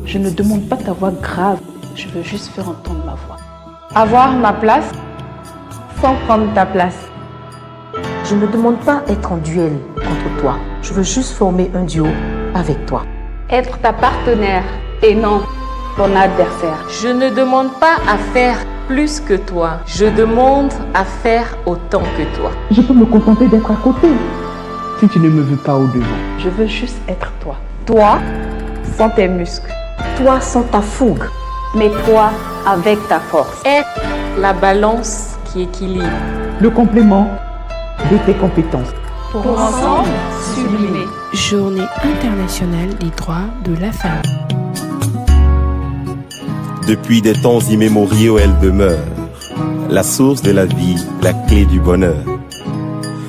Je ne demande pas ta voix grave, je veux juste faire entendre ma voix. Avoir ma place sans prendre ta place. Je ne demande pas être en duel contre toi. Je veux juste former un duo avec toi. Être ta partenaire et non ton adversaire. Je ne demande pas à faire plus que toi. Je demande à faire autant que toi. Je peux me contenter d'être à côté si tu ne me veux pas au devant. Je veux juste être toi. Toi, sans tes muscles. Toi sans ta fougue. Mais toi, avec ta force. Être la balance qui équilibre. Le complément de tes compétences. Pour ensemble, sublimer. Journée internationale des droits de la femme. Depuis des temps immémoriaux, elle demeure la source de la vie, la clé du bonheur.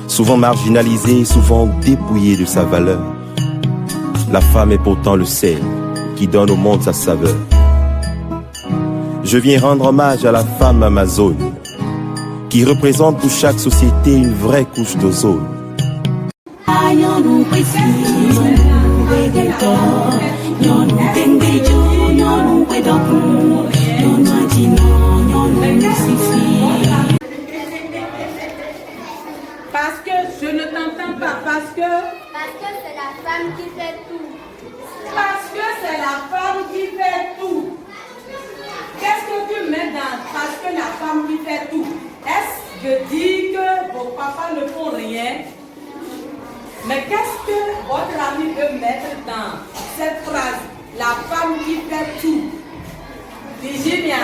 Souvent marginalisée, souvent dépouillée de sa valeur, la femme est pourtant le sel qui donne au monde sa saveur. Je viens rendre hommage à la femme amazone qui représente pour chaque société une vraie couche d'ozone. Parce que je ne t'entends pas, parce que c'est la femme qui fait tout. Parce que c'est la femme qui fait tout. Qu'est-ce que tu mets dans parce que la femme qui fait tout? Est-ce que dire que vos papas ne font rien? Mais qu'est-ce que votre ami peut mettre dans cette phrase? La femme qui fait tout. Virginia.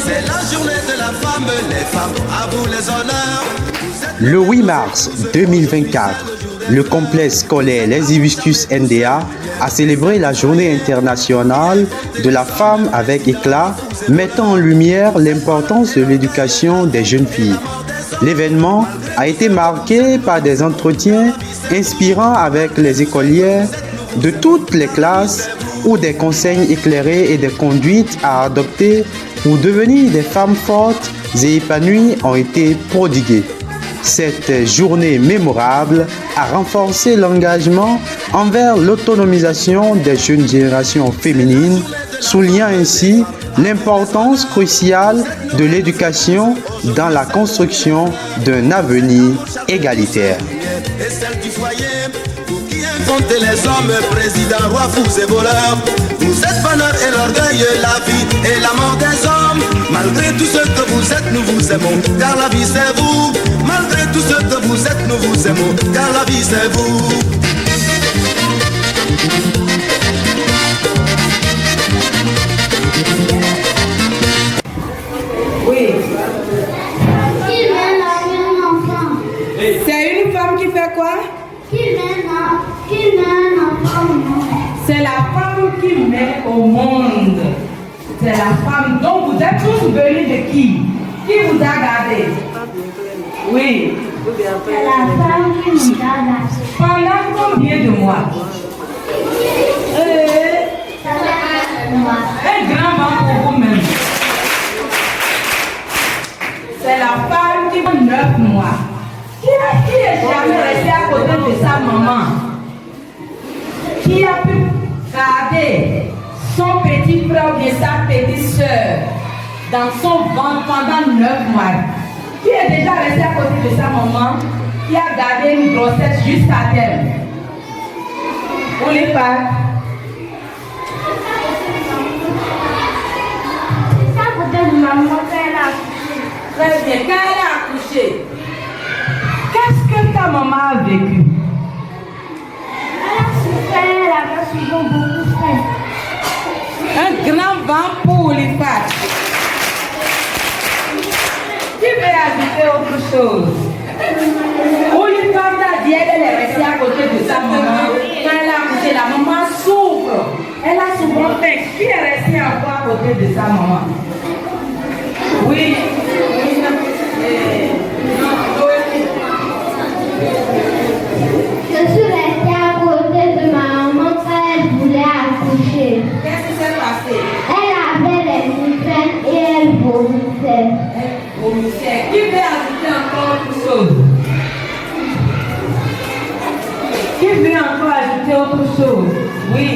C'est la journée de la femme, les femmes, à vous les honneurs. Le 8 mars 2024, le complexe scolaire Les Hibiscus NDA a célébré la journée internationale de la femme avec éclat, mettant en lumière l'importance de l'éducation des jeunes filles. L'événement a été marqué par des entretiens inspirants avec les écolières de toutes les classes où des conseils éclairés et des conduites à adopter pour devenir des femmes fortes et épanouies ont été prodigués. Cette journée mémorable a renforcé l'engagement envers l'autonomisation des jeunes générations féminines, soulignant ainsi l'importance cruciale de l'éducation dans la construction d'un avenir égalitaire. Et celle du foyer, pour qui inventer les hommes, présidents, rois, fous et voleurs. Vous êtes bonheur et l'orgueil, la vie et la mort des hommes. Malgré tout ce que vous êtes, nous vous aimons, car la vie c'est vous. Malgré tout ce que vous êtes, nous vous aimons, car la vie c'est vous. Oui. Qui mène un enfant? C'est une femme qui fait quoi? Qui mène un enfant au monde? C'est la femme qui met au monde. C'est la femme. Donc vous êtes tous venus de qui? Qui vous a gardé? Oui. C'est la femme qui nous a gardés. Pendant combien de mois? Un grand vent pour vous-même. C'est la femme qui a 9 mois. Qui est jamais resté à côté de sa maman? Qui a pu garder son petit frère ou sa petite soeur dans son ventre pendant 9 mois? Qui est déjà resté à côté de sa maman? Qui a gardé une grossesse jusqu'à terme? Ou les pas? C'est à côté de maman quand elle a accouché. Très bien, quand elle a accouché, qu'est-ce que ta maman a vécu? Elle a souffert, elle avait souvent beaucoup faim. Un grand vent pour les femmes. Qui veut ajouter autre chose? Olivia a dit qu'elle est restée à côté de sa maman. Quand elle a accouché, la maman souffre. Elle a souvent faim. Qui est resté encore à côté de sa maman? Oui. Je suis restée à côté de ma maman quand elle voulait accoucher. Qu'est-ce qui s'est passé? chose. Oui.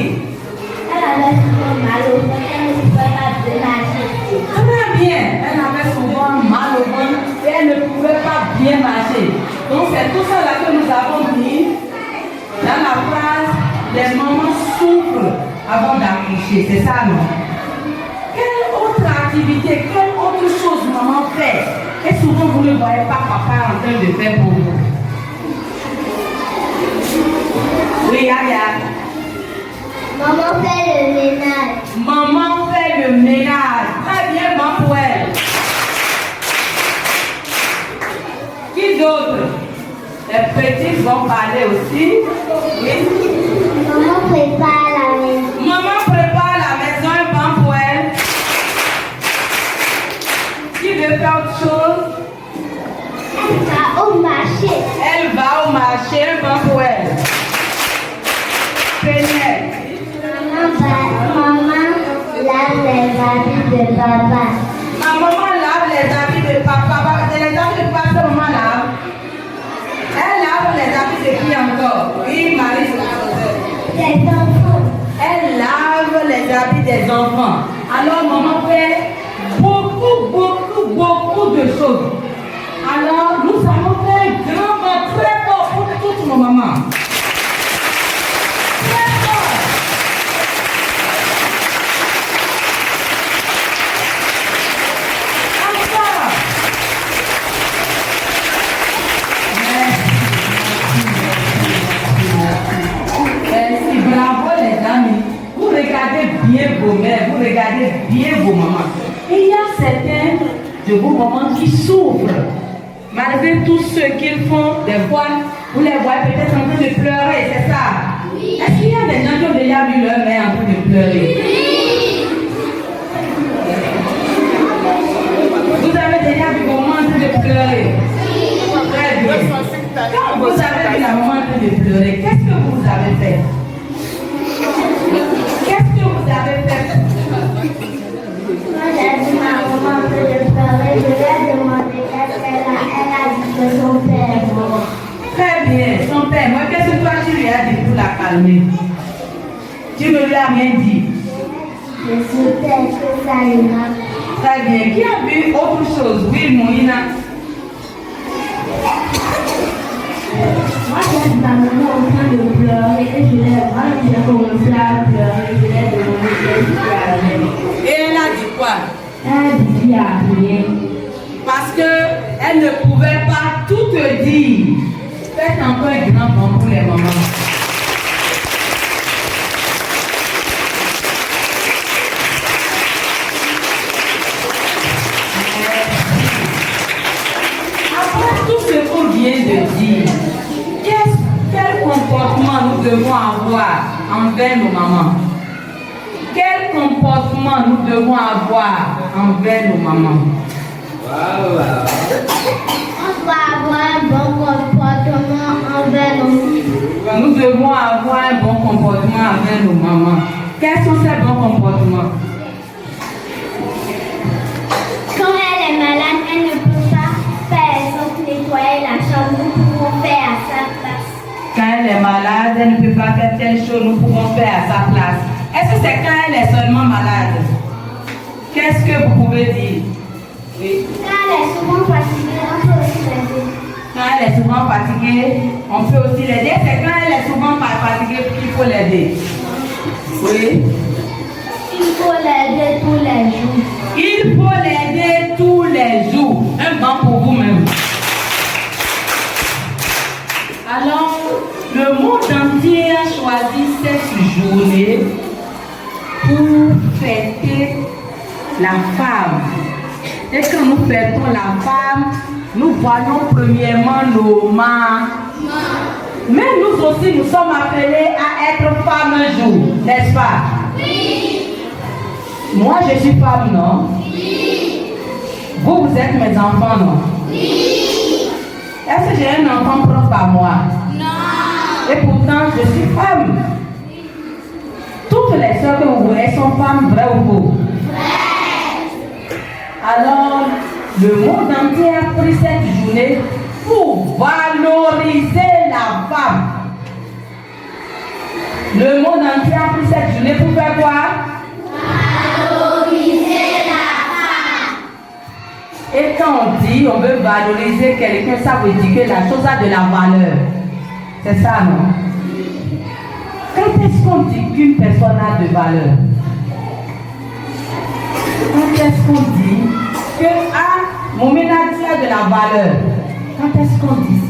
Elle avait souvent mal au ventre, elle ne pouvait pas bien marcher. Très bien. Elle avait souvent mal au ventre et elle ne pouvait pas bien marcher. Donc c'est tout ça là que nous avons dit dans la phrase les mamans souffrent avant d'accoucher. C'est ça, non? Quelle autre activité, quelle autre chose maman fait? Et souvent vous ne voyez pas papa en train de faire pour vous. Oui, Aya. Maman fait le ménage. Maman fait le ménage. Très bien, maman pour elle. Qui d'autre? Les petits vont parler aussi. Oui. Maman prépare la maison. Maman prépare la maison, un banc pour elle. Qui veut faire autre chose? Elle va au marché. Elle va au marché, un banc pour elle. Péniel. Maman lave les habits de papa. Ma maman lave les habits de papa. Les habits de papa, maman lave. Elle lave les habits de qui encore? Oui, Marie. Des enfants. Elle lave les habits des enfants. Alors maman fait beaucoup de choses. Alors nous allons faire un grand bas très fort pour toutes nos mamans. Très fort. Encore. Merci, bravo les amis. Vous regardez bien vos mères, vous regardez bien vos mamans. Et il y a certains de vos mamans qui souffrent. Malgré tout ce qu'ils font, des fois, vous les voyez peut-être en train de pleurer, c'est ça? Oui. Est-ce qu'il y a des gens qui ont déjà vu leur mère en train de pleurer? Oui. Vous avez déjà vu vos mamans en train de pleurer? Oui. Très bien. Quand vous avez vu la maman en train de pleurer, qu'est-ce que vous avez fait? Qu'est-ce que vous avez fait? Quand j'ai vu ma maman en train de pleurer, je lui ai demandé qu'est-ce qu'elle a. Elle a dit que son père est mort. Très bien, son père. Moi, qu'est-ce que toi tu lui as dit pour la calmer? Tu ne lui as rien dit. Je souhaitais que ça ira. Très bien. Qui a vu autre chose? Oui, Moïna. Moi, j'ai vu ma maman en train de pleurer et je l'ai commencé à pleurer. Je l'ai demandé qu'est-ce qu'il y avait. Et elle a dit quoi? Elle a dit qu'il n'y a rien. Parce qu'elle ne pouvait pas tout te dire. Faites encore un grand bond pour les mamans. Après tout ce qu'on vient de dire, quel comportement nous devons avoir envers nos mamans? Quel comportement nous devons avoir envers nos mamans? On doit avoir un bon comportement envers nos. Nous devons avoir un bon comportement envers nos mamans. Quels sont ces bons comportements? Quand elle est malade, elle ne peut pas, par exemple, nettoyer la chambre. Nous pouvons faire à sa place. Quand elle est malade, elle ne peut pas faire telle chose, nous pouvons faire à sa place. Est-ce que c'est quand elle est seulement malade? Qu'est-ce que vous pouvez dire? Oui. Quand elle est souvent fatiguée, on peut aussi l'aider. Quand elle est souvent fatiguée, on peut aussi l'aider. C'est quand elle est souvent fatiguée qu'il faut l'aider. Oui. Il faut l'aider tous les jours. Il faut l'aider tous les jours. Un banc pour vous-même. Alors, le monde entier a choisi cette journée pour fêter la femme. Et quand nous fêtons la femme, nous voyons premièrement nos mamans. Mais nous aussi, nous sommes appelés à être femmes un jour, n'est-ce pas? Oui. Moi, je suis femme, non? Oui. Vous, vous êtes mes enfants, non? Oui. Est-ce que j'ai un enfant propre à moi? Non. Et pourtant, je suis femme. Toutes les soeurs que vous voyez sont femmes, vraies ou faux? Alors, le monde entier a pris cette journée pour valoriser la femme. Le monde entier a pris cette journée pour faire quoi? Valoriser la femme. Et quand on dit on veut valoriser quelqu'un, ça veut dire que la chose a de la valeur. C'est ça, non? Quand est-ce qu'on dit qu'une personne a de valeur? Quand est-ce qu'on dit que mon ménage a de la valeur? Quand est-ce qu'on dit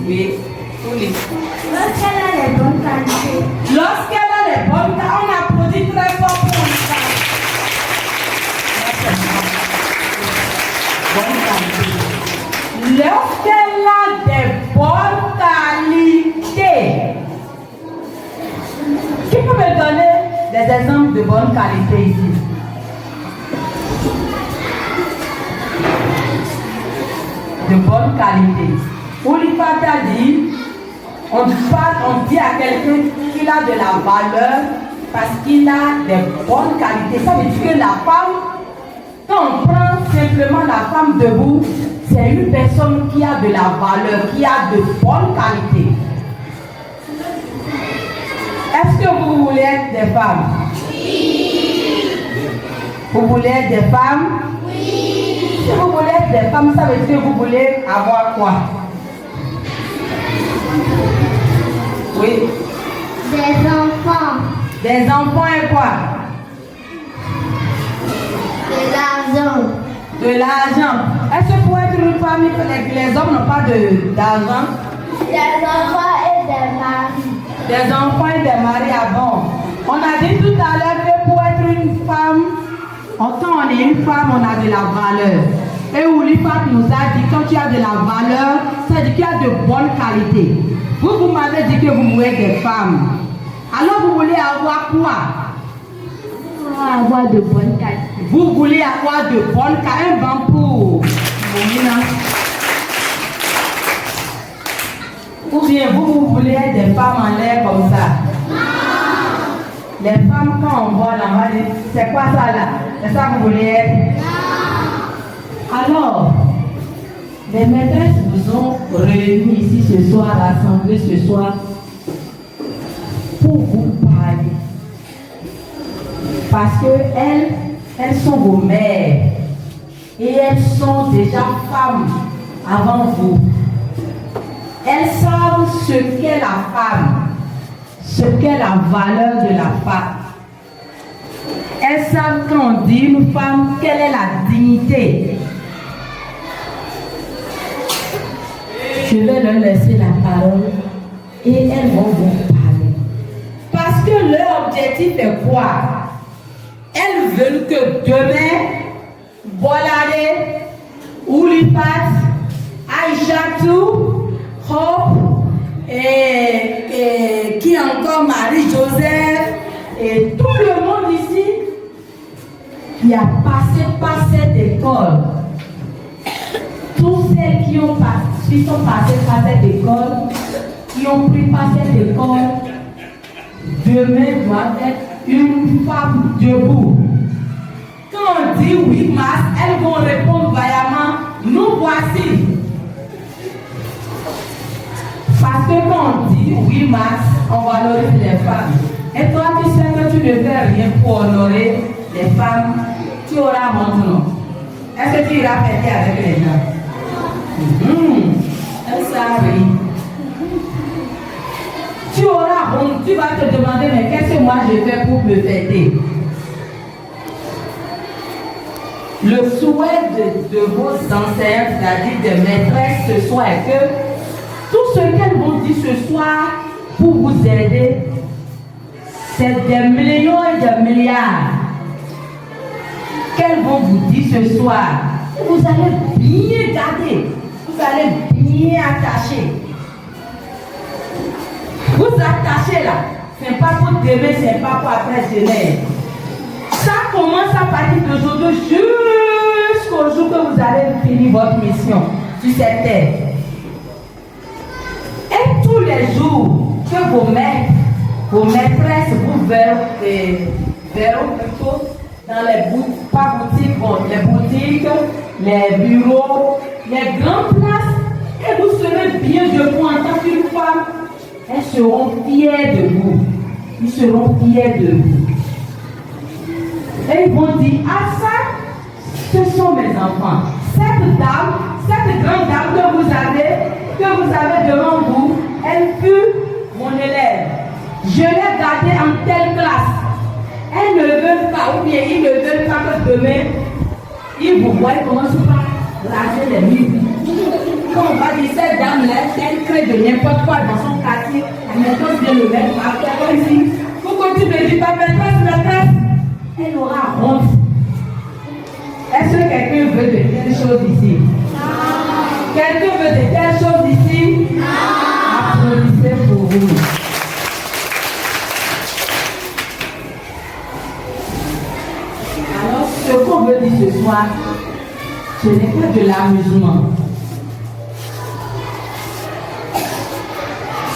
Lorsqu'elle a les bonnes qualités. Lorsqu'elle a les bonnes qualités, on applaudit très fort pour ça. Bonne qualité. Lorsqu'elle a des bonnes qualités. Qui peut me donner des exemples de bonnes qualités ici? De bonne qualité. Olifat a dit, on dit à quelqu'un qu'il a de la valeur parce qu'il a des bonnes qualités. Ça veut dire que la femme, quand on prend simplement la femme debout, c'est une personne qui a de la valeur, qui a de bonnes qualités. Est-ce que vous voulez être des femmes? Oui. Vous voulez être des femmes? Oui. Si vous voulez être des femmes, ça veut dire que vous voulez avoir quoi? Oui. Des enfants. Des enfants et quoi? De l'argent. De l'argent. Est-ce que pour être une femme, les hommes n'ont pas d'argent? Des enfants et des maris. Des enfants et des maris avant. On a dit tout à l'heure que pour être une femme, quand on est une femme, on a de la valeur. Et Oulifat nous a dit quand tu as de la valeur, ça veut dire qu'il y a de bonnes qualités. Vous m'avez dit que vous voulez être des femmes. Alors vous voulez avoir quoi? Avoir de bonnes qualités. Vous voulez avoir de bonnes qualités. Un banc pour Momina. Ou bien vous voulez être des femmes en l'air comme ça? Non. Les femmes, quand on voit là, on va dire, c'est quoi ça là? C'est ça que vous voulez être? Non. Alors, les maîtresses vous ont réunis ici ce soir, rassemblés ce soir, pour vous parler. Parce que elles sont vos mères. Et elles sont déjà femmes avant vous. Elles savent ce qu'est la femme, ce qu'est la valeur de la femme. Elles savent quand on dit une femme, quelle est la dignité. Je vais leur laisser la parole et elles vont vous parler. Parce que leur objectif est quoi? Elles veulent que demain, Bolade, Oulifat, Aïchatou, Hope, et qui encore Marie-Joseph, et tout le monde ici qui a passé par cette école. Tous celles qui sont passées par cette école, qui ont pris par cette école, demain doivent être une femme debout. Quand on dit 8 mars, elles vont répondre vaillamment, nous voici. Parce que quand on dit 8 mars, on valorise les femmes. Et toi, tu sais que tu ne fais rien pour honorer les femmes, tu auras honte, non? Est-ce que tu iras fêter avec les gens? Elle s'arrête. Tu auras honte, tu vas te demander, mais qu'est-ce que moi je fais pour me fêter? Le souhait de vos enseignants, c'est-à-dire des maîtresses ce soir, est que tout ce qu'elles vont dire ce soir pour vous aider, c'est des millions et des milliards qu'elles vont vous dire ce soir. Vous allez bien garder, vous allez bien attacher. Vous attachez là, c'est pas pour demain, c'est pas pour après-demain. Ça commence à partir d'aujourd'hui jusqu'au jour que vous allez finir votre mission sur cette terre. Et tous les jours que vos maîtresses vous verront plutôt dans les boutiques, les bureaux, les grandes places, et vous serez bien debout en tant qu'une femme. Elles seront fières de vous. ils seront fiers de vous. Et ils vont dire, ah ça, ce sont mes enfants. Cette dame, cette grande dame que vous avez devant vous, elle fut mon élève. Je l'ai gardée en telle classe. Elles ne veulent pas, ou bien ils ne veulent pas que demain, ils vous voient commencer par raser les murs. Quand on va dire cette dame-là, elle crée de n'importe quoi dans son quartier, elle maîtresse vient le mettre par terre comme ici. Pourquoi tu me dis pas maîtresse? Elle aura honte. Est-ce que quelqu'un veut de telles choses ici? Quelqu'un veut de telles choses ici? Applaudissez pour vous. Alors, ce qu'on veut dire ce soir, ce n'est pas de l'amusement.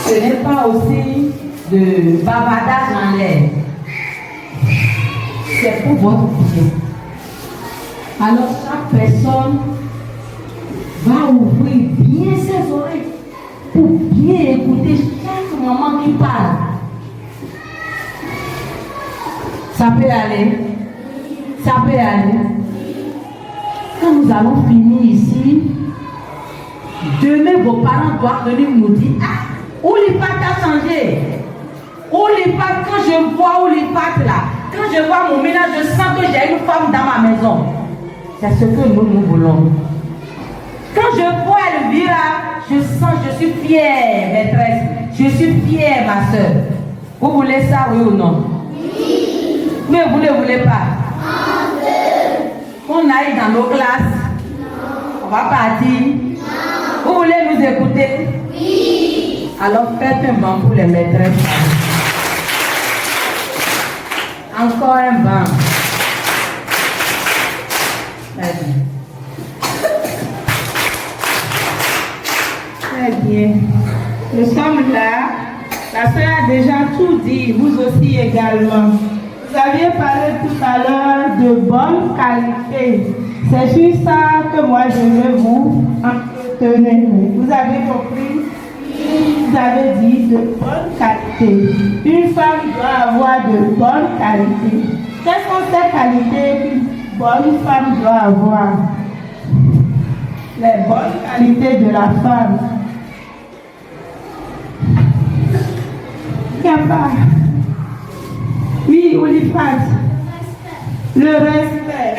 Ce n'est pas aussi de bavardage en l'air. C'est pour votre bien. Alors chaque personne va ouvrir bien ses oreilles pour bien écouter chaque moment qui parle. Ça peut aller. Ça peut aller. Quand nous allons finir ici, demain vos parents doivent venir nous dire, ah, où les pattes a changé? Où les pattes, quand je vois où les pattes là, quand je vois mon ménage, je sens que j'ai une femme dans ma maison. C'est ce que nous voulons. Quand je vois Elvira, je sens, je suis fière, maîtresse. Je suis fière, ma soeur. Vous voulez ça, oui ou non? Oui. Mais vous ne voulez pas? On aille dans nos classes. On va partir. Vous voulez nous écouter? Oui. Alors faites un banc pour les maîtresses. Encore un banc. Très bien. Nous sommes là. La sœur a déjà tout dit, vous aussi également. Vous aviez parlé tout à l'heure de bonne qualité. C'est sur ça que moi je veux vous entretenir. Vous avez compris? Vous avez dit de bonne qualité. Une femme doit avoir de bonne qualité. Quelles sont ces qualités qu'une bonne femme doit avoir? Les bonnes qualités de la femme. Il n'y a pas. Oui, Olifas. Le respect.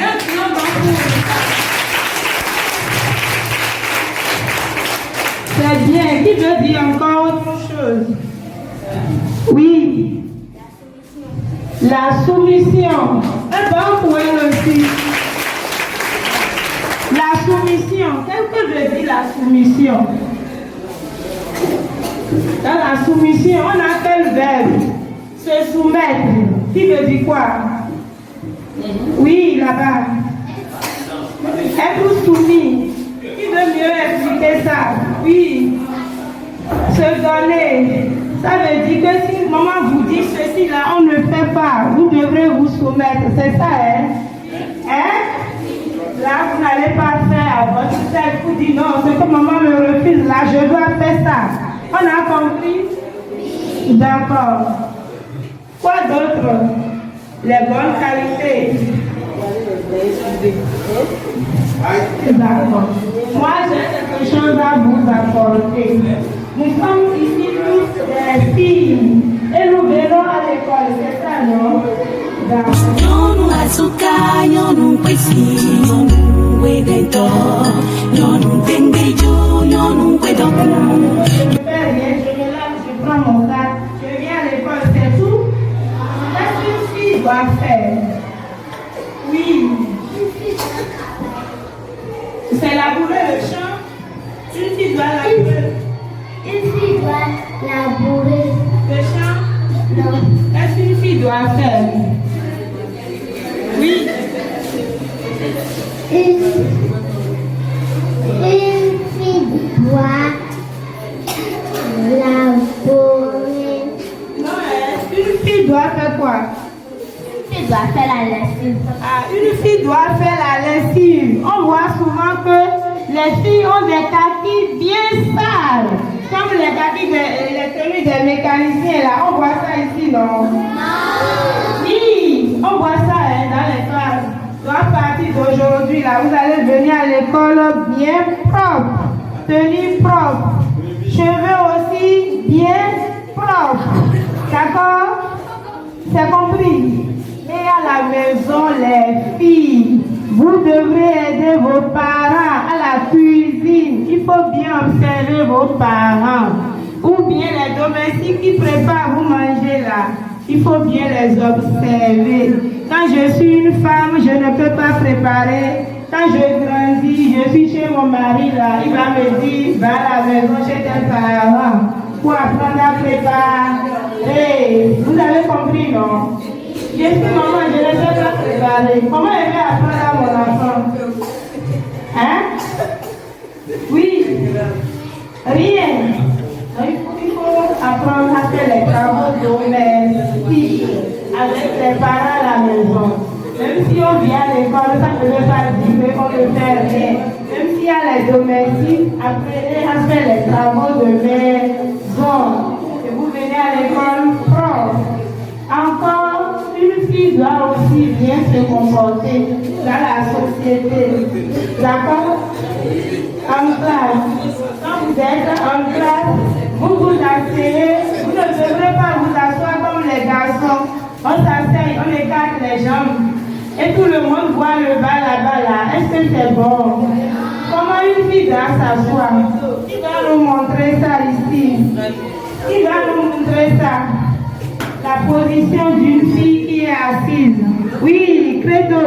C'est bien. Qui veut dire encore autre chose? Oui. La soumission. Un bon point aussi. La soumission. Qu'est-ce que veut dire la soumission? Dans la soumission, on a quel verbe? Se soumettre. Qui veut dire quoi? Oui, là-bas. Être soumis. Qui veut mieux expliquer ça? Oui. Se donner. Ça veut dire que si maman vous dit ceci là, on ne fait pas. Vous devrez vous soumettre. C'est ça, hein? Hein? Là, vous n'allez pas faire à votre tête. Vous dites non, c'est que maman me refuse. Là, je dois faire ça. On a compris? D'accord. Quoi d'autre? Les bonnes qualités. D'accord. Moi, j'ai quelque chose à vous apporter. Nous sommes ici tous des filles. Et nous verrons à l'école, c'est ça, non? D'accord. Je prends mon sac, je viens à l'école, c'est tout. Qu'est-ce qu'une fille doit faire? Oui. C'est labourer le champ. Une fille doit labourer. Une fille doit labourer le champ? Non. Qu'est-ce qu'une fille doit faire? Oui. Une fille doit labourer. Non, une fille doit faire quoi? Une fille doit faire la lessive. Ah, une fille doit faire la lessive. On voit souvent que les filles ont des tapis bien sales. Comme les habits, les tenues des mécaniciens là, on voit ça ici, non? Oui, on voit ça dans les classes. À partir d'aujourd'hui, là, vous allez venir à l'école bien propre, tenue propre, cheveux aussi bien propres. D'accord? C'est compris? Et à la maison, les filles, vous devrez aider vos parents à la cuisine. Il faut bien observer vos parents. Ou bien les domestiques qui préparent vous manger là. Il faut bien les observer. Quand je suis une femme, je ne peux pas préparer. Quand je grandis, je suis chez mon mari là. Il va me dire, va à la maison chez tes parents pour apprendre à préparer. Vous avez compris, non? Je suis maman, je ne sais pas préparer. Comment je vais apprendre à mon enfant? Hein? Oui. Rien. Il faut apprendre à faire les travaux domestiques avec les parents à la maison. Même si on vient à l'école, ça ne veut pas dire qu'on ne fait rien. Même s'il y a les domestiques, apprenez à faire les travaux de maison. Et vous venez à l'école propre. Encore, une fille doit aussi bien se comporter dans la société. D'accord? En classe. Quand vous êtes en classe, vous vous asseyez, vous ne devrez pas vous asseoir comme les garçons. On s'asseye, on écarte les jambes. Et tout le monde voit le bas là-bas là. Est-ce que c'est bon? Comment une fille doit s'asseoir? Il va nous montrer ça ici. Il va nous montrer ça. La position d'une fille qui est assise. Oui, Credo.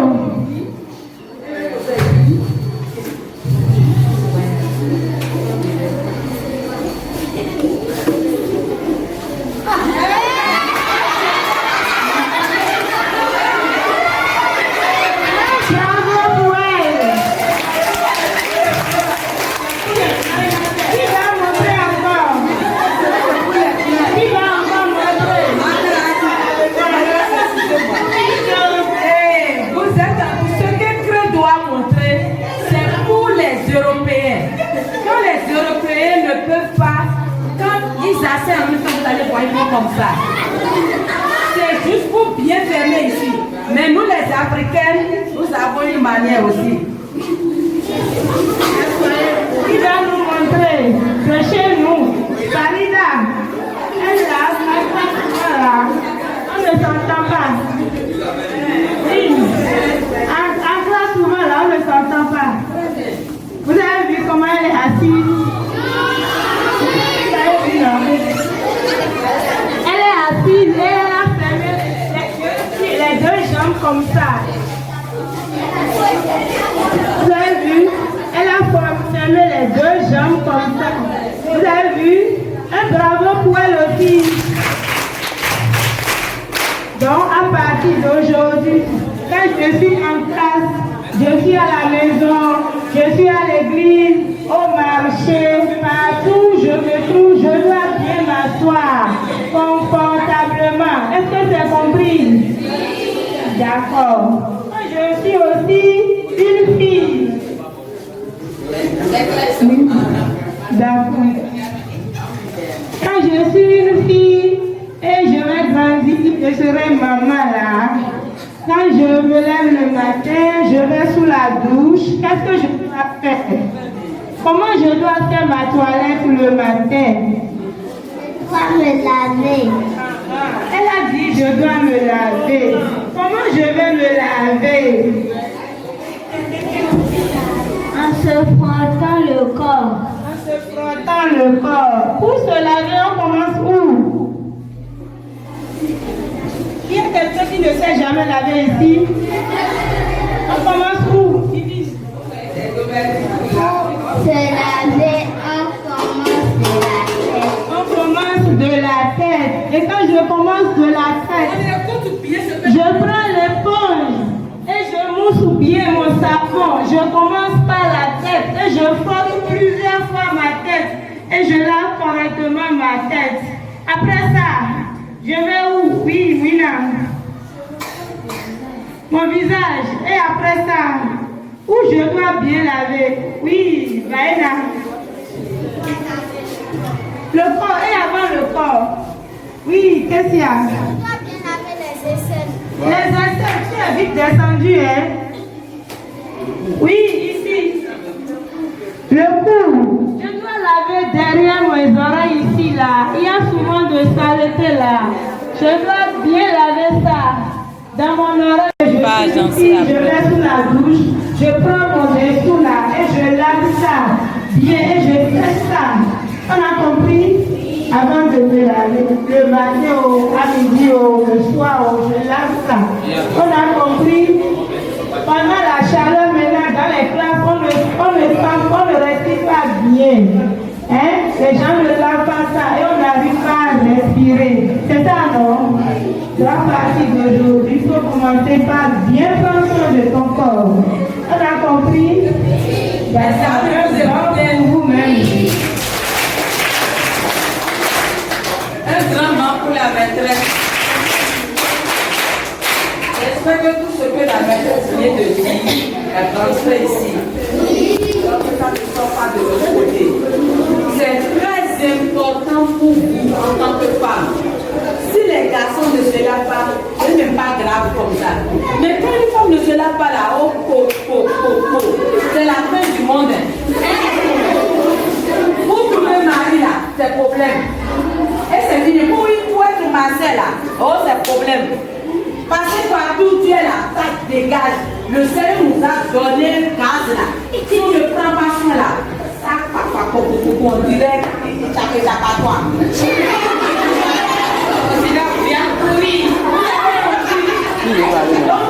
Comme ça. C'est juste pour bien fermer ici. Mais nous les Africaines, nous avons une manière aussi. Il va nous montrer que chez nous, Farida, elle a on ne s'entend pas. Oui. En classe souvent là, on ne s'entend pas. Vous avez vu comment elle est assise? Vous avez vu, non? Elle a fermé les deux jambes comme ça. Vous avez vu? Elle a fermé les deux jambes comme ça. Vous avez vu? Un bravo pour elle aussi. Donc, à partir d'aujourd'hui, quand je suis en classe, je suis à la maison, je suis à l'église, au marché, partout je me trouve, je dois bien m'asseoir confortablement. Est-ce que c'est compris? D'accord. Je suis aussi une fille. D'accord. Quand je suis une fille et je vais grandir, je serai maman là. Quand je me lève le matin, je vais sous la douche. Qu'est-ce que je dois faire? Comment je dois faire ma toilette le matin? Je dois me laver. Elle a dit je dois me laver. Comment je vais me laver? En se frottant le corps. En se frottant le corps. Pour se laver, on commence où? Il y a quelqu'un qui ne sait jamais laver ici. On commence où? Se laver, on commence de la tête. Et quand je commence de la tête, je prends l'éponge et je mousse bien mon savon. Je commence par la tête et je frotte plusieurs fois ma tête et je lave correctement ma tête. Après ça, je vais où? Oui, Wina. Mon visage. Et après ça, où je dois bien laver? Oui, Vaina. Le corps et avant le corps. Oui, qu'est-ce qu'il y a? Je dois bien laver les aisselles. Les aisselles, tu es vite descendu, hein? Oui, ici. Le cou. Je dois laver derrière mes oreilles ici, là. Il y a souvent de saleté là. Je dois bien laver ça. Dans mon oreille, je vais sous la douche. Je prends mon dessous là et je lave ça. Bien, et je fais ça. On a compris? Avant de me laver, le matin, à midi, le soir, je lave ça. On a compris? Pendant la chaleur, maintenant, dans les classes, on ne respire pas bien. Hein? Les gens ne lavent pas ça et on n'arrive pas à respirer. C'est ça, non? À partir d'aujourd'hui, il faut commencer par bien prendre soin de ton corps. On a compris? Ça peut vous-même. Un grand mot pour la maîtresse. J'espère que tout ce que la maîtresse vient de dire, elle transmet ici. Donc ça ne sort pas de l'autre côté. C'est très important pour vous en tant que femme. Si les garçons ne se lavent pas, ce n'est même pas grave comme ça. Mais quand une femme ne se lave pas là, c'est la fin du monde. Pour trouver un mari là, c'est problème. Et c'est fini. Pour être massé là, oh c'est problème. Parce que partout tu es là, ça dégage. Le Seigneur nous a donné un gaz là. Si on ne prend pas soin là, ça on dirait que ça fait pas toi. Donc,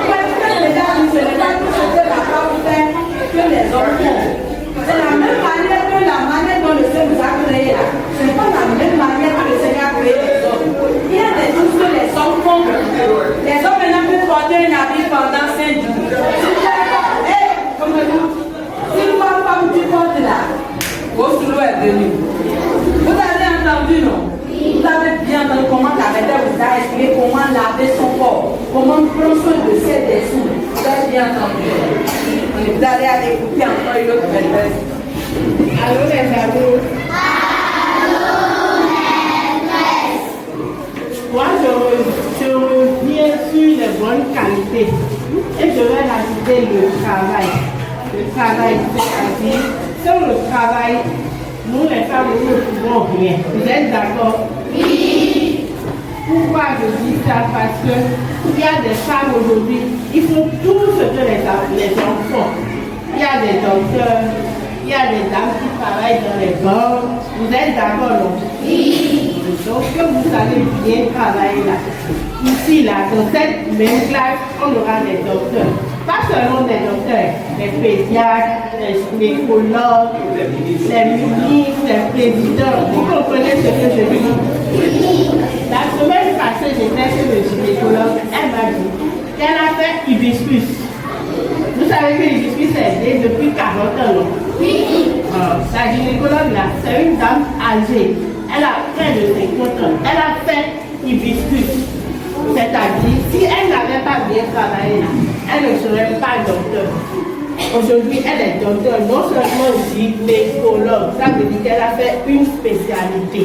c'est les hommes font. C'est la même manière que la manière dont le Seigneur nous a créé là. Ce n'est pas la même manière que le Seigneur a créé les hommes. Il y a des choses que les hommes font. Les hommes maintenant peuvent porter un habit pendant 5 jours. Comme nous, si ma femme tu portes là, votre sous est venu. Vous avez entendu, non? Vous avez bien entendu comment la maîtresse vous a expliqué comment laver son corps, comment prendre soin de ses dessous. Vous avez bien entendu. Vous allez aller écouter encore une autre maîtresse. Allô les amis. Allô maîtresse. Moi je reviens sur les bonnes qualités et je vais ajouter le travail. Le travail, c'est-à-dire sur le travail, nous les femmes nous ne pouvons rien. Vous êtes d'accord? Oui. Pourquoi je dis ça? Parce que il y a des femmes aujourd'hui, ils font tout ce que les hommes font. Il y a des docteurs, il y a des dames qui travaillent dans les banques. Vous êtes d'accord, non? Oui. Donc que vous allez bien travailler là. Ici, là, dans cette même classe, on aura des docteurs. Pas seulement des docteurs, les pédiatres, les gynécologues, les ministres, les présidents. Vous comprenez ce que je dis? La semaine passée, j'étais chez le gynécologue. Elle m'a dit qu'elle a fait hibiscus. Vous savez que l'hibiscus est né depuis 40 ans. Oui. La gynécologue là, c'est une dame âgée. Elle a près de 50 ans. Elle a fait hibiscus. C'est-à-dire, si elle n'avait pas bien travaillé là, elle ne serait pas docteur. Aujourd'hui, elle est docteur, non seulement gynécologue. Ça veut dire qu'elle a fait une spécialité.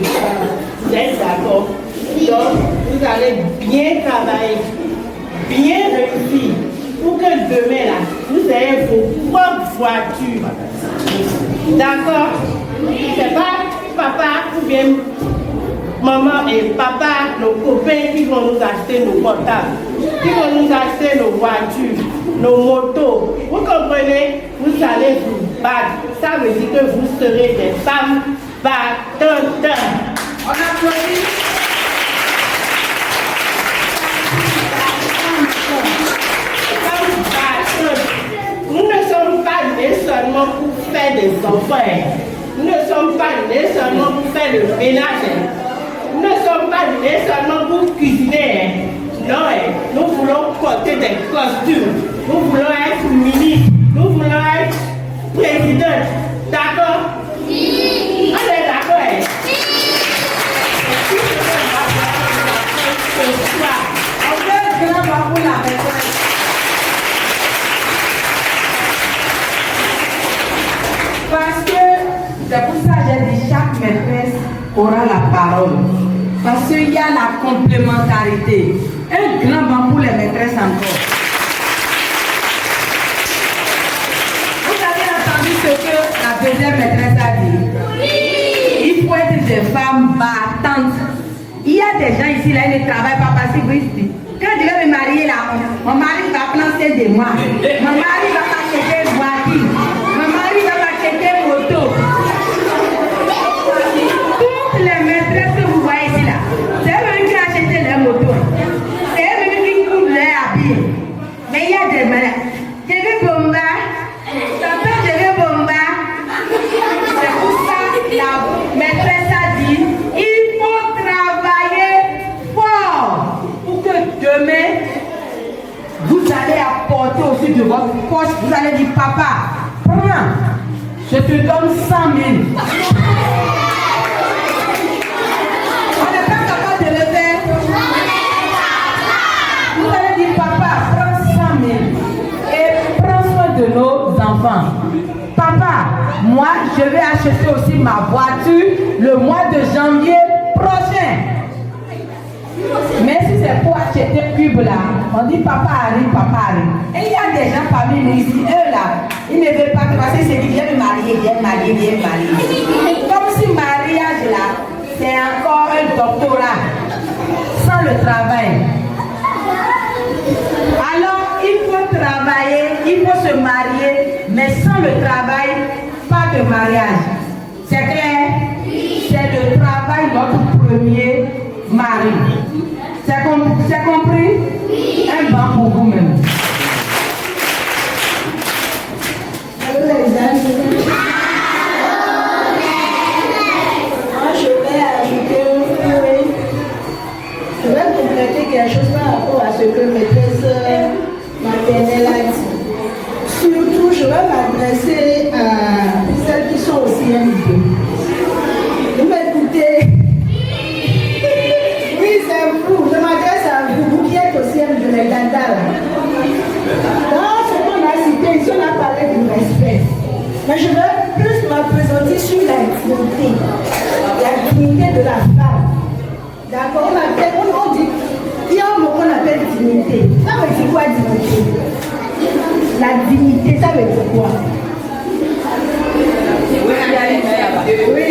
Vous êtes d'accord? Donc, vous allez bien travailler, bien réussir, pour que demain là, vous ayez vos propres voitures. D'accord? C'est pas papa ou bien maman et papa, nos copains qui vont nous acheter nos portables, qui vont nous acheter nos voitures, nos motos. Vous comprenez? Vous allez vous battre. Ça veut dire que vous serez des femmes battantes. On applaudit. Nous ne sommes pas nés seulement pour faire des enfants. Nous ne sommes pas nés seulement pour faire le ménage. Nous ne sommes pas nés seulement pour cuisiner. Non, nous voulons porter des costumes. Nous voulons être ministres. Nous voulons être présidents. D'accord? Oui. On est d'accord? Oui. On fait un grand bravo pour la maîtresse. Parce que c'est pour ça que j'ai dit chaque maîtresse aura la parole. Parce qu'il y a la complémentarité. Un grand banc pour les maîtresses encore. Vous avez entendu ce que la deuxième maîtresse a dit? Oui. Il faut être des femmes battantes. Il y a des gens ici, là, ils ne travaillent pas parce qu'ils quand je vais me marier là, mon mari va plancer de moi. Mon mari va m'acheter une voiture. Mon mari va m'acheter une moto. Toutes les maîtresses que vous voyez ici là, c'est eux qui ont acheté les motos. C'est eux qui coupent les habits. Mais il y a des malades. Je vais bomba. Tantôt je vais bomba. C'est pour ça que la maîtresse a dit, il faut travailler fort pour que demain, vous allez apporter aussi de votre poche. Vous allez dire, papa, prends, je te donne 100 000. On n'est pas capable de le faire. Vous allez dire, papa, prends 100 000 et prends soin de nos enfants. Papa, moi, je vais acheter aussi ma voiture le mois de janvier prochain. Mais si c'est pour acheter cube là, on dit papa arrive, papa arrive. Et il y a des gens parmi nous ici, eux là, ils ne veulent pas que parce que c'est dit viens me marier, viens me marier, viens me marier. Comme si mariage là, c'est encore un doctorat sans le travail. Alors il faut travailler, il faut se marier, mais sans le travail, pas de mariage. C'est clair? C'est le travail notre premier mari. C'est compris? Un banc pour vous-même. Allô les amis. Moi je vais ajouter je vais compléter quelque chose par rapport à ce que maîtresse maternelle a dit. Surtout je vais m'adresser à celles qui sont aussi CM2. Vous m'écoutez? Oui, c'est vous. Je m'adresse à vous, vous qui êtes au CM de l'Eganda. Dans ce qu'on a cité ici, on a parlé du respect. Mais je veux plus m'appesantir sur la dignité de la femme. D'accord? On dit, il y a un mot qu'on appelle dignité. Ça veut dire quoi, dignité? La dignité, ça veut dire quoi? Oui.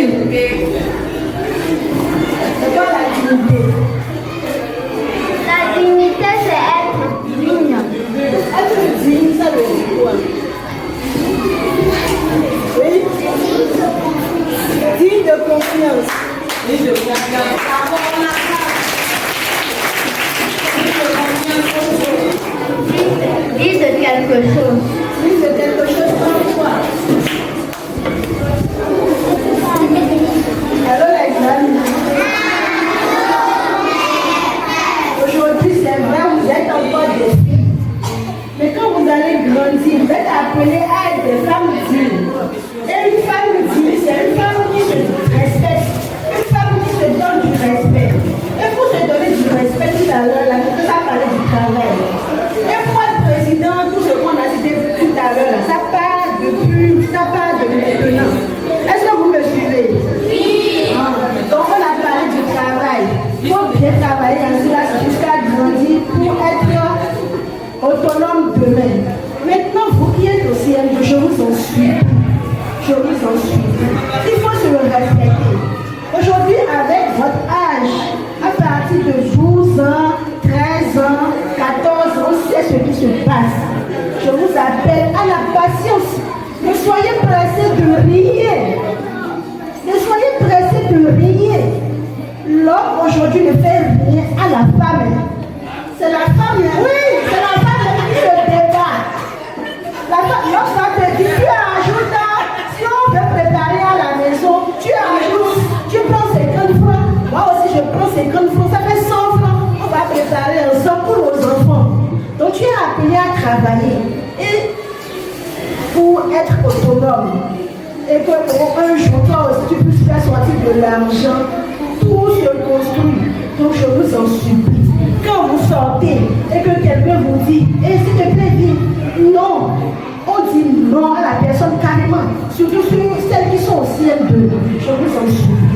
C'est quoi la dignité? La dignité, c'est être digne. Être digne, ça veut dire quoi? Oui. Digne de confiance. Digne de confiance. Digne de quelque chose. Digne de quelque chose comme quoi? Alors l'examen. Aujourd'hui, c'est vrai, vous êtes encore des filles. Mais quand vous allez grandir, vous êtes appelés à être des femmes dignes. Et une femme digne, c'est une femme qui se respecte. Une femme qui se donne du respect. Et pour se donner du respect, tout à l'heure, la personne a parlé du travail. Et pour être président, tout ce qu'on a cité tout à l'heure, ça part de maintenant. Est-ce que vous me suivez? Oui. Donc on a parlé du travail. Il faut bien travailler dans cela jusqu'à grandir pour être autonome demain. Maintenant, vous qui êtes au CM2, je vous en suis. Il faut se le respecter. Aujourd'hui, avec votre âge, à partir de 12 ans, 13 ans, 14 ans, on sait ce qui se passe. Je vous appelle à la patience. Ne soyez pressés de rien. Ne soyez pressés de rien. L'homme aujourd'hui ne fait rien à la femme. C'est la femme, oui, c'est la femme qui se débat. L'homme va te dire, tu ajoutes, si on veut préparer à la maison, tu ajoutes, tu prends 50 francs. Moi aussi je prends 50 francs, ça fait 100 francs. On va préparer ensemble pour nos enfants. Donc tu es appelé à travailler. Et pour être autonome, et qu'un jour toi aussi tu puisses faire sortir de l'argent, tout se construit. Donc je vous en supplie, quand vous sortez et que quelqu'un vous dit, s'il te plaît, dis non, on dit non à la personne carrément, surtout sur celles qui sont au CM2. Je vous en supplie.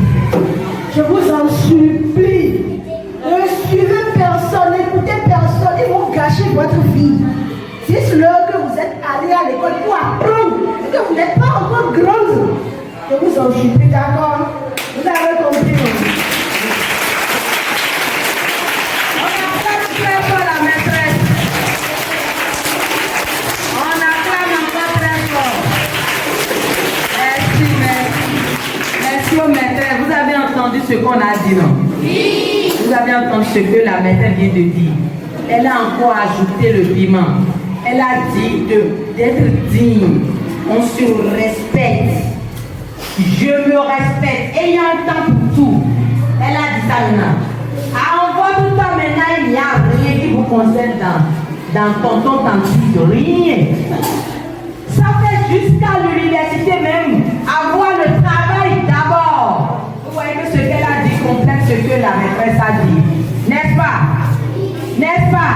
Je vous en supplie. Ne suivez personne, n'écoutez personne. Ils vont gâcher votre vie. Dites-leur que vous êtes allés à l'école pour apprendre et que vous n'êtes pas encore grande. Je vous en supplie, d'accord? Vous avez compris. On acclame très fort la maîtresse. On acclame encore très fort. Merci aux maîtresses. Vous avez entendu ce qu'on a dit, non? Oui. Vous avez entendu ce que la maîtresse vient de dire. Elle a encore ajouté le piment. Elle a dit d'être digne. On se respecte. Je me respecte. Ayant un temps pour tout. Elle a dit ça maintenant. En votre temps maintenant, il n'y a rien qui vous concerne dans tonton, tantine, rien. Ça fait jusqu'à l'université même. Avoir le travail d'abord. Vous voyez que ce qu'elle a dit complète ce que la maîtresse a dit. N'est-ce pas? N'est-ce pas?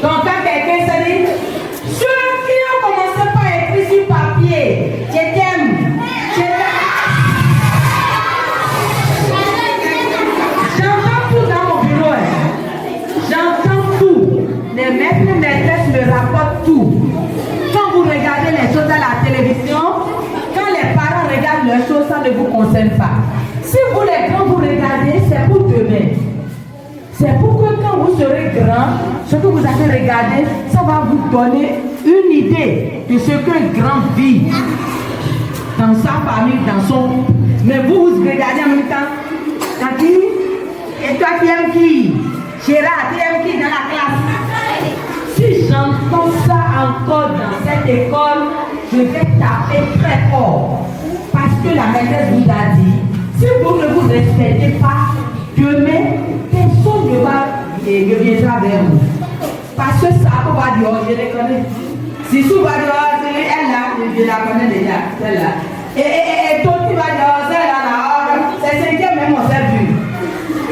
Donc quand quelqu'un se dit, ceux qui ont commencé par écrire sur papier, je t'aime, j'entends tout dans mon bureau. J'entends tout. Les maîtresses me rapportent tout. Quand vous regardez les choses à la télévision, quand les parents regardent leurs choses, ça ne vous concerne pas. Si vous les grands vous regardez, c'est pour demain. C'est pour que quand vous serez grand, ce que vous avez regardé, ça va vous donner une idée de ce qu'un grand vit dans sa famille, dans son... Mais vous regardez en même temps, t'as qui? Et toi tu aimes qui? Gérard, tu aimes qui dans la classe? Si j'entends ça encore dans cette école, je vais taper très fort. Parce que la maîtresse vous a dit, si vous ne vous respectez pas, demain, personne ne viendra vers vous. Parce que ça, on va dire, je les connais. Si tout va dire, elle là, je la connais déjà, celle-là. Et toi, tu vas dire, celle-là, c'est ce que même on s'est vu.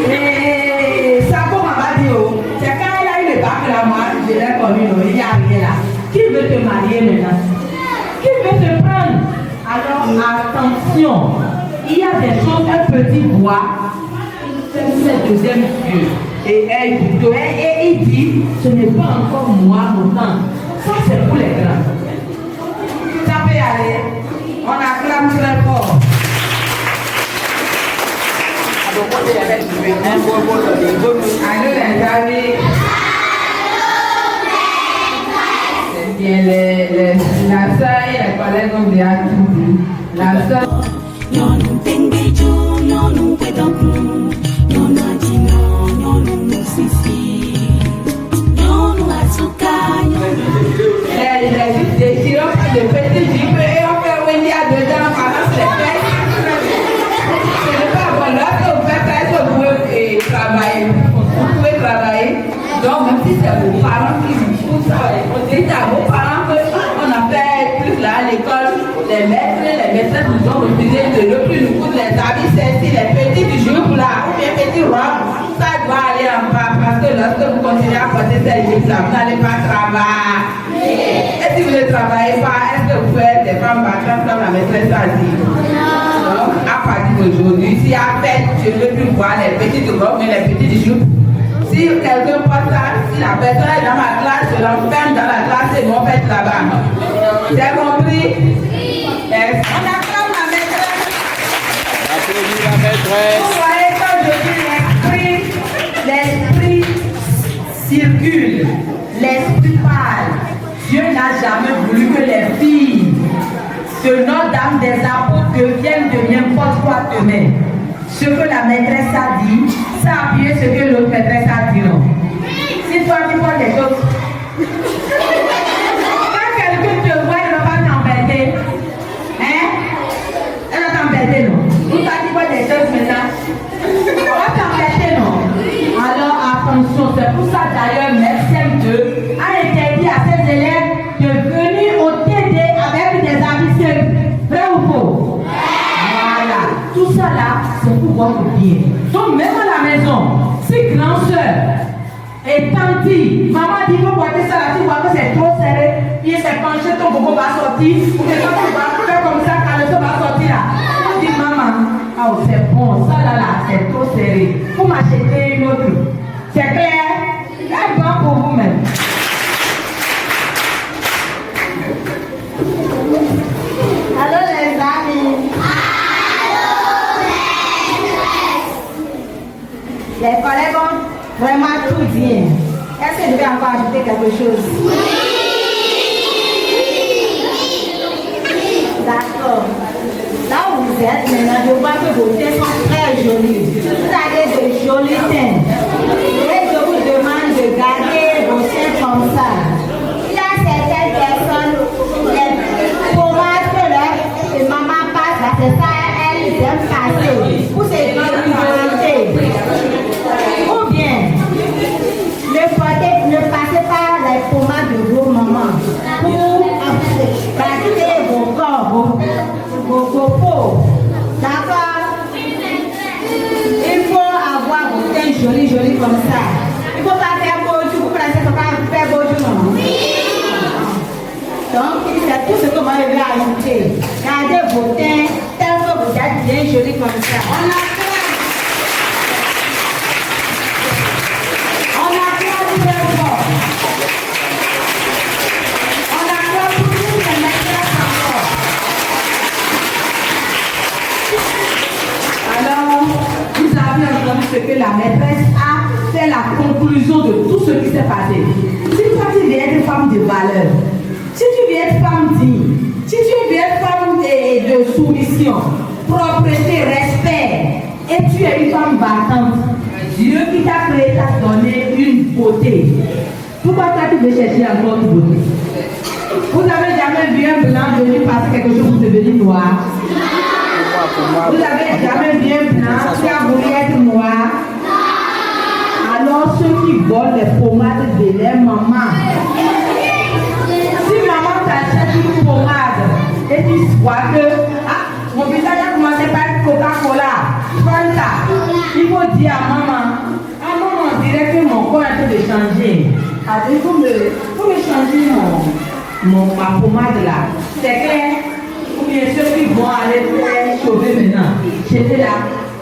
Et ça, comme on va dire, c'est quand elle a eu le bac là, moi, je l'ai connu, il n'y a rien là. Qui veut te marier maintenant? Qui veut te prendre? Alors, attention, il y a des choses, un petit bois. C'est le deuxième Dieu. Et il dit, ce n'est pas encore moi mon temps. Ça c'est pour les grands. Ça peut y aller. On acclame très fort. Allô les amis. C'est bien la soeur et les collègues ont déjà tout dit. La soeur. Les déchirons le petit jupe et on fait Wendy à dedans pendant les fêtes. Ce n'est pas bon. Là, que vous faites ça, vous pouvez travailler. Vous pouvez travailler. Donc, même si c'est vos parents qui vous foutent ça, dites à vos parents qu'on a fait plus là à l'école. Les maîtres, les maîtresses nous ont refusé de ne plus nous coudre les habits, celles-ci, les petits jupes là, ou les petits robes. Ça doit aller en bas parce que lorsque vous continuez à porter ces jupes là, vous n'allez pas travailler. Et si vous ne travaillez pas, est-ce que vous pouvez être des femmes battantes comme la maîtresse a dit? Donc, à partir d'aujourd'hui, si à peine je ne veux plus voir les petites robes mais les petites jupes, si quelqu'un porte ça, si la personne est dans ma classe, je l'enferme dans la classe et mon fait là-bas. C'est compris? Yes. On acclame la maîtresse. Applaudis la maîtresse. Vous voyez, quand je dis l'esprit circule, l'esprit parle. Dieu n'a jamais voulu que les filles se notent dames des apôtres deviennent de n'importe quoi demain. Ce que la maîtresse a dit, ça a appuyé ce que l'autre maîtresse a dit. Non. Si toi tu vois des choses, quand quelqu'un te voit, il ne va pas t'embêter. Hein? Elle va t'embêter, non? Ou quand tu vois des choses maintenant, elle va t'embêter, non? Alors attention, c'est pour ça d'ailleurs, Mercem 2 a interdit à ses élèves de venir au TD avec des habits simples. Vrai ou faux? Voilà. Tout ça là, c'est pour votre bien. Donc même à la maison, si grand-sœur et tante, maman dit qu'il faut porter ça là, tu vois que c'est trop serré, puis c'est penché, ton bobo va sortir, ou que quand tu vas faire comme ça, quand le son va sortir là, on dit maman, Oh, c'est bon, ça là, c'est trop serré. Vous m'achetez une autre. C'est clair? C'est bon pour vous-même. Allô les amis. Les collègues ont vraiment tout dit. Est-ce que je vais encore ajouter quelque chose? D'accord. Là où vous êtes maintenant, je vois que vos têtes sont très jolies. Vous avez de jolis teints. Et je vous demande de garder vos teints comme ça. Il y a certaines personnes, les pommades que leur maman passe, là, c'est ça, elles aiment passer. Pour ces priorités. Ou bien, ne passez pas les pommades de vos mamans pour passer vos corps, vos peaux. D'accord? Il faut avoir vos teints jolis comme ça. Il ne faut pas faire beau jour. Vous pensez qu'il ne faut pas faire beau jour, non? Donc, c'est tout ce que moi je vais ajouter. Gardez vos teints tels que vous êtes bien jolis comme ça. Ce que la maîtresse a fait la conclusion de tout ce qui s'est passé. Si toi tu veux être femme de valeur, si tu veux être femme digne, si tu veux être femme de soumission, propreté, respect, et tu es une femme battante, Dieu qui t'a créé t'a donné une beauté. Pourquoi toi tu veux chercher encore une beauté? Vous n'avez jamais vu un blanc venir passer quelque chose pour devenir noir? Vous avez jamais vu un blanc qui a voulu être noir? Alors ceux qui volent les pommades de leur maman, si maman t'achète une pommade et tu vois que mon visage a commencé par être Coca-Cola, Fanta, il faut dire à maman, on dirait que mon corps est en train de changer. Il faut me changer ma pommade là. C'est clair? Ou bien ceux qui vont aller faire chauffer maintenant, j'étais là,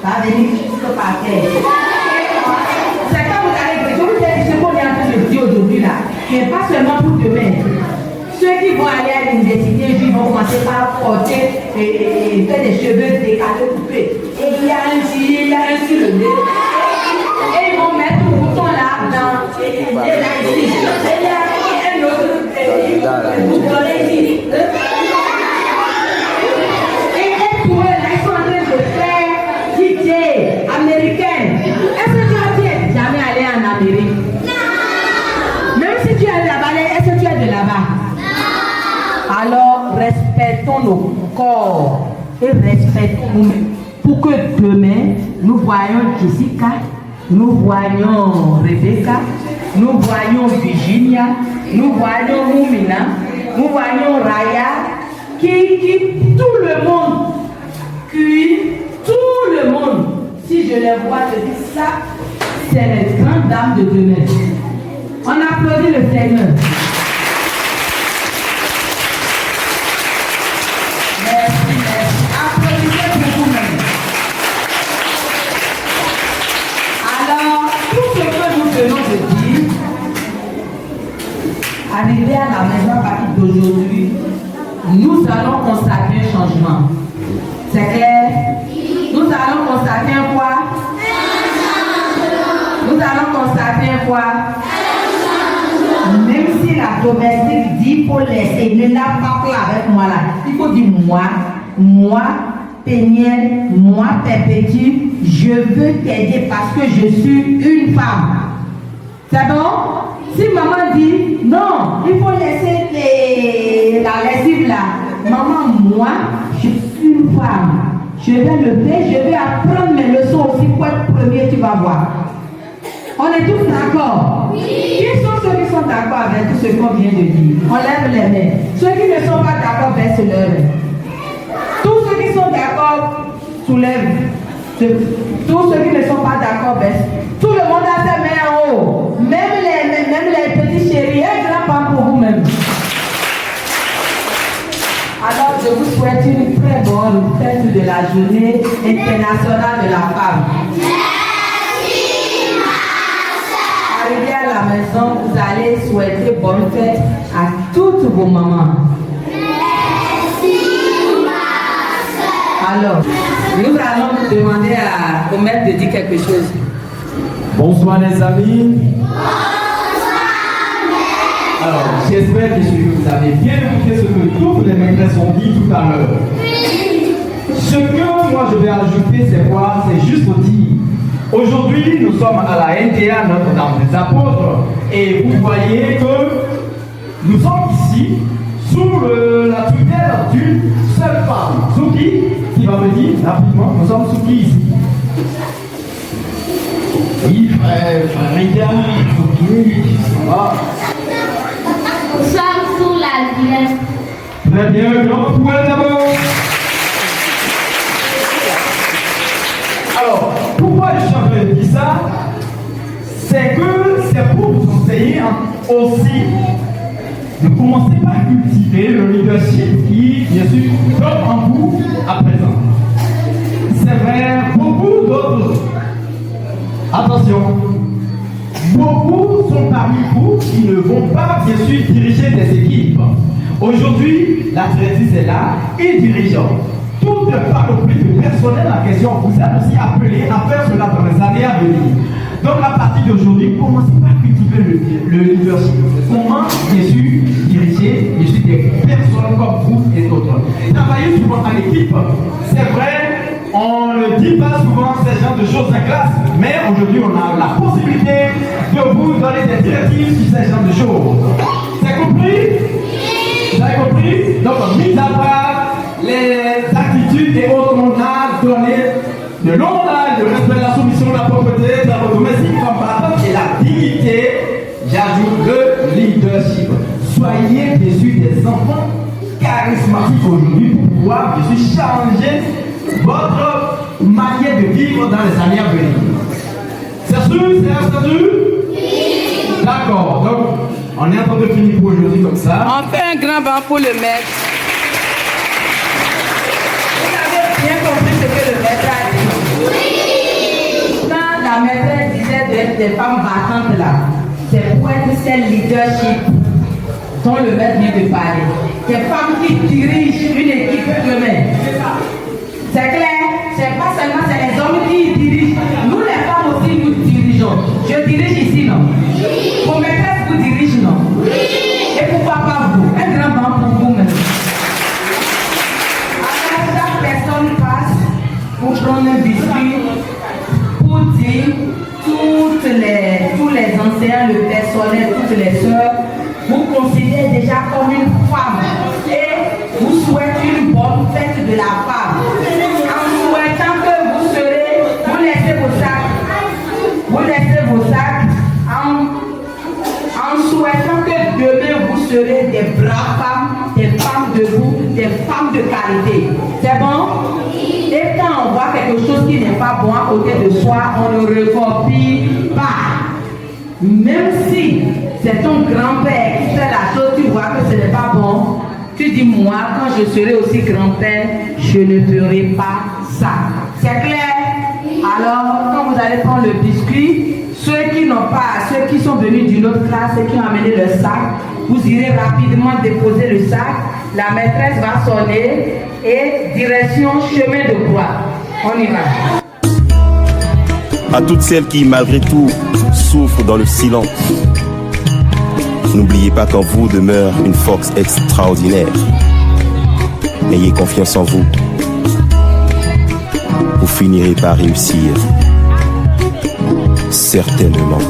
ça va venir jusqu'au parquet. C'est quand vous allez, je vous ai dit ce qu'on est en train de dire aujourd'hui là, mais pas seulement pour demain. Ceux qui vont aller à l'université, ils vont commencer par porter et faire des cheveux décalés, coupés. Et il y a un sur le nez. Et ils vont mettre le bouton là dans et là ici. Et il y a un autre bouton ici. Américaine. Est-ce que tu es jamais allé en Amérique? Non. Même si tu es là-bas, est-ce que tu es de là-bas? Non. Alors, respectons nos corps et respectons pour que demain, nous voyons Jessica, nous voyons Rebecca, nous voyons Virginia, nous voyons Moumina, nous voyons Raya, qui tout le monde, tout le monde. Si je les vois, je dis ça, c'est les grandes dames de demain. On applaudit le Seigneur. Merci, merci. Applaudissez pour vous-même. Alors, tout ce que nous venons de dire, arrivé à la maison à partir d'aujourd'hui, nous allons constater un changement. C'est clair? Nous allons constater un quoi? Nous allons constater un quoi? Même si la domestique dit qu'il faut laisser, ne l'a pas fait avec moi là. Il faut dire moi, Péniel, moi, Perpétue, je veux t'aider parce que je suis une femme. C'est bon? Si maman dit non, il faut laisser la lessive là. Maman, moi, je suis une femme. Je vais le faire, je vais apprendre mes leçons aussi pour être premier, tu vas voir. On est tous d'accord? Oui. Qui sont ceux qui sont d'accord avec tout ce qu'on vient de dire? On lève les mains. Ceux qui ne sont pas d'accord, baissent leurs mains. Tous ceux qui sont d'accord, soulèvent. Tous ceux qui ne sont pas d'accord, baissent. Tout le monde a ses mains en haut. Même les petits chéris, un grand pas pour vous-même. Alors, je vous souhaite une très bonne fête de la journée internationale. internationale de la femme. Arrivé à la maison, vous allez souhaiter bonne fête à toutes vos mamans. Alors, nous allons demander au maître de dire quelque chose. Bonsoir les amis. Alors, j'espère que vous avez bien écouté ce que toutes les maîtresses ont dit tout à l'heure. Ce que moi je vais ajouter, c'est quoi? C'est juste dire. Aujourd'hui, nous sommes à la NTA Notre-Dame des Apôtres et vous voyez que nous sommes ici sous la tutelle d'une seule femme. Sous qui va me dire rapidement, nous sommes sous qui ici? Oui, frère Rida, ok, ça va. Nous sommes sous la diète. Très bien, grand pour elle d'abord. Alors, pourquoi je suis en train de dire ça? C'est que c'est pour vous conseiller aussi de commencer par cultiver le leadership qui, bien sûr, tombe en vous à présent. C'est vrai, beaucoup d'autres. Attention, beaucoup sont parmi vous qui ne vont pas, bien sûr, diriger des équipes. Aujourd'hui, la directrice est là et dirigeant. Toute panoplie de personnel en question vous êtes aussi appelé à faire cela dans les années à venir. Donc, à partir d'aujourd'hui, commencez par cultiver le leadership. Comment, bien sûr, diriger des personnes comme vous et d'autres. Travailler souvent en équipe, c'est vrai. On ne dit pas souvent ce genre de choses en classe, mais aujourd'hui on a la possibilité de vous donner des directives sur ce genre de choses. C'est compris? Vous avez compris? Donc, mis à part les attitudes et autres, on a donné de l'honneur, le respect de la soumission, de la propreté, de la domestique, et la dignité, j'ajoute le leadership. Soyez bien sûr des enfants charismatiques aujourd'hui pour pouvoir bien sûr changer votre manière de vivre dans les années à venir. C'est sûr? C'est entendu? Oui. D'accord. Donc, on est en train de finir pour aujourd'hui comme ça. On fait un grand banc pour le maître. Vous avez bien compris ce que le maître a dit? Oui. Quand la maîtresse disait d'être des femmes battantes là, c'est pour être celle leadership dont le maître vient de parler. Des femmes qui dirigent une équipe eux-mêmes. C'est clair, c'est pas seulement c'est les hommes qui dirigent. Nous les femmes aussi nous dirigeons. Je dirige ici, non? Oui. Vos maîtresses vous dirigent, non? Oui. Et pourquoi pas vous? Un grand banc pour vous même. Alors chaque personne passe pour prendre un biscuit, pour dire tous les enseignants, le personnel, toutes les sœurs, vous considérez déjà comme une femme et vous souhaitez une bonne fête de la femme. En souhaitant que vous laissez vos sacs, en souhaitant que demain vous serez des braves femmes, des femmes debout, des femmes de qualité. C'est bon? Et quand on voit quelque chose qui n'est pas bon à côté de soi, on ne recopie pas. Même si c'est ton grand-père qui fait la chose, tu vois que ce n'est pas bon. Tu dis, moi, quand je serai aussi grand-père, je ne ferai pas ça. C'est clair? Alors, quand vous allez prendre le biscuit, ceux qui sont venus d'une autre classe et qui ont amené le sac, vous irez rapidement déposer le sac. La maîtresse va sonner et direction chemin de croix. On y va. À toutes celles qui, malgré tout, souffrent dans le silence, n'oubliez pas qu'en vous demeure une force extraordinaire. Ayez confiance en vous. Vous finirez par réussir. Certainement.